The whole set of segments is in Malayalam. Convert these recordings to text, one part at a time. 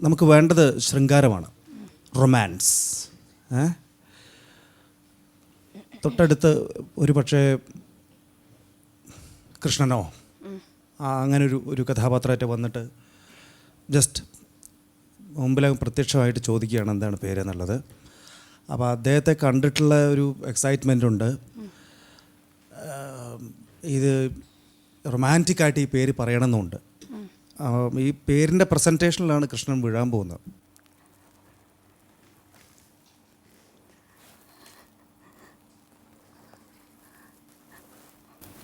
നമുക്ക് വേണ്ടത് ശൃംഗാരമാണ്, റൊമാൻസ്. തൊട്ടടുത്ത് ഒരു പക്ഷേ കൃഷ്ണനോ അങ്ങനെ ഒരു കഥാപാത്രമായിട്ട് വന്നിട്ട് ജസ്റ്റ് മുമ്പിൽ പ്രത്യക്ഷമായിട്ട് ചോദിക്കുകയാണ് എന്താണ് പേരെന്നുള്ളത്. അപ്പോൾ അദ്ദേഹത്തെ കണ്ടിട്ടുള്ള ഒരു എക്സൈറ്റ്മെൻ്റ് ഉണ്ട്. ഇത് റൊമാൻറ്റിക്കായിട്ട് ഈ പേര് പറയണമെന്നുണ്ട്. ഈ പേരിൻ്റെ പ്രസൻറ്റേഷനിലാണ് കൃഷ്ണൻ വീഴാൻ പോകുന്നത്.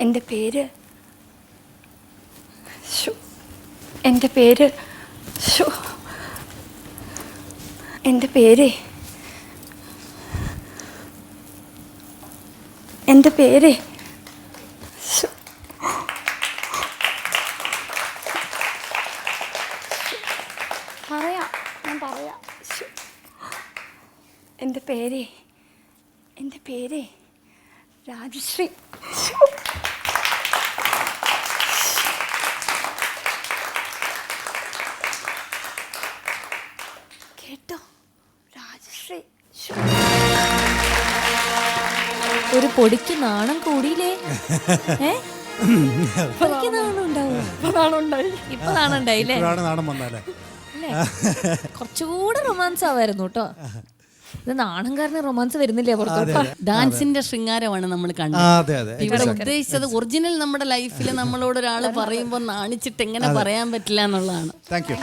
എൻ്റെ പേര് എൻ്റെ പേര് എൻ്റെ പേര് എൻ്റെ പേര് ഞാൻ പറയാം. എൻ്റെ പേര് രാജശ്രീ. കേട്ടോ, രാജശ്രീ. ഒരു പൊടിക്ക് നാണം കൂടിയില്ലേ? ഇപ്പൊ നാണം ഉണ്ടായില്ലേ? കുറച്ചുകൂടെ റൊമാൻസ് ആവായിരുന്നു കേട്ടോ. ഇത് നാണം കാരണം റൊമാൻസ് വരുന്നില്ലേ പുറത്തോട്ട്? ഡാൻസിന്റെ ശൃംഗാരമാണ് നമ്മൾ കണ്ടത്. ഇവിടെ ഉദ്ദേശിച്ചത് ഒറിജിനൽ നമ്മുടെ ലൈഫിൽ നമ്മളോട് ഒരാൾ പറയുമ്പോൾ നാണിച്ചിട്ട് എങ്ങനെ പറയാൻ പറ്റില്ല എന്നുള്ളതാണ്. Thank you.